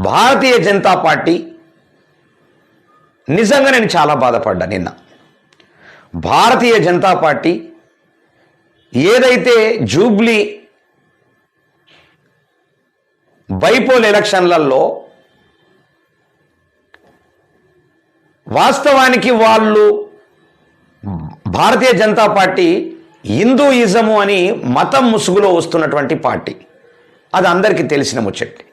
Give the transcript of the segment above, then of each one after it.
Bharatiya Janata party నిజంగా నేను చాలా బాధపడ్డా నిన్న. భారతీయ జనతా పార్టీ ఏదైతే జూబ్లీ బైపోల్ ఎలక్షన్లలో వాస్తవానికి వాళ్ళు భారతీయ జనతా పార్టీ హిందూయిజము అని మతం ముసుగులో వస్తున్నటువంటి పార్టీ, అది అందరికీ తెలిసిన ముచ్చటి.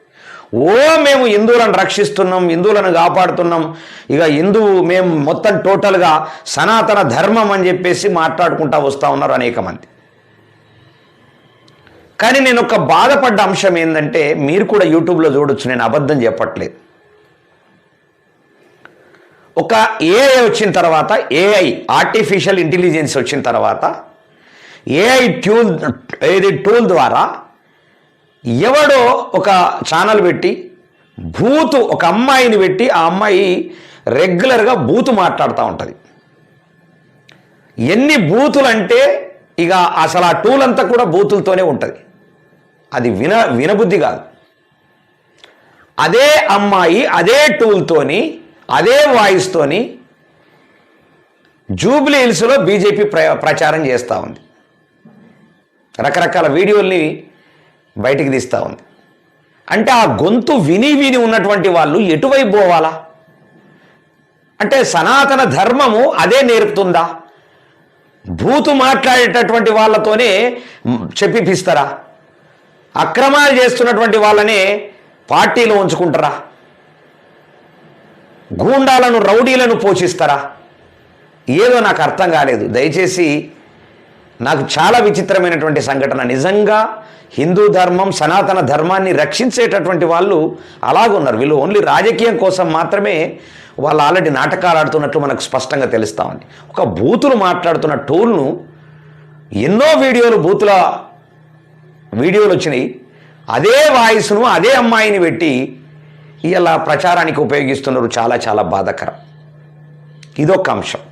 మేము హిందువులను రక్షిస్తున్నాం, హిందువులను కాపాడుతున్నాం, ఇక మేము మొత్తం టోటల్గా సనాతన ధర్మం అని చెప్పేసి మాట్లాడుకుంటూ వస్తూ ఉన్నారు అనేక మంది. కానీ నేను ఒక బాధపడ్డ అంశం ఏంటంటే, మీరు కూడా యూట్యూబ్లో చూడొచ్చు, నేను అబద్ధం చెప్పట్లేదు. ఒక ఏఐ వచ్చిన తర్వాత, ఆర్టిఫిషియల్ ఇంటెలిజెన్స్ వచ్చిన తర్వాత, ఏఐ టూల్ ద్వారా ఎవడో ఒక ఛానల్ పెట్టి ఒక అమ్మాయిని పెట్టి ఆ అమ్మాయి రెగ్యులర్గా బూతు మాట్లాడుతూ ఉంటుంది. ఎన్ని బూతులు అంటే ఇక అసలు ఆ టూల్ అంతా కూడా బూతులతోనే ఉంటుంది. అది వినబుద్ధి కాదు. అదే అమ్మాయి అదే టూల్తోని అదే వాయిస్తోని జూబ్లీ హిల్స్లో బీజేపీ ప్రచారం చేస్తూ ఉంది. రకరకాల వీడియోల్ని బయటికి తీస్తూ ఉంది. అంటే ఆ గొంతు విని ఉన్నటువంటి వాళ్ళు ఎటువైపు పోవాలా? అంటే సనాతన ధర్మము అదే నేర్పుతుందా? భూతు మాట్లాడేటటువంటి వాళ్ళతోనే చెప్పిపిస్తారా? అక్రమాలు చేస్తున్నటువంటి వాళ్ళనే పార్టీలో ఉంచుకుంటారా? గూండాలను రౌడీలను పోషిస్తారా? ఏదో నాకు అర్థం కాలేదు. దయచేసి నాకు చాలా విచిత్రమైనటువంటి సంఘటన. నిజంగా హిందూ ధర్మం సనాతన ధర్మాన్ని రక్షించేటటువంటి వాళ్ళు అలాగున్నారు. వీళ్ళు ఓన్లీ రాజకీయం కోసం మాత్రమే వాళ్ళు ఆల్రెడీ నాటకాలు ఆడుతున్నట్లు మనకు స్పష్టంగా తెలుస్తూ ఉంది. ఒక బూతులు మాట్లాడుతున్న టూల్ను ఎన్నో బూతుల వీడియోలు వచ్చినాయి. అదే వాయిస్ను అదే అమ్మాయిని పెట్టి ఇలా ప్రచారానికి ఉపయోగిస్తున్నారు. చాలా చాలా బాధాకరం. ఇదొక అంశం.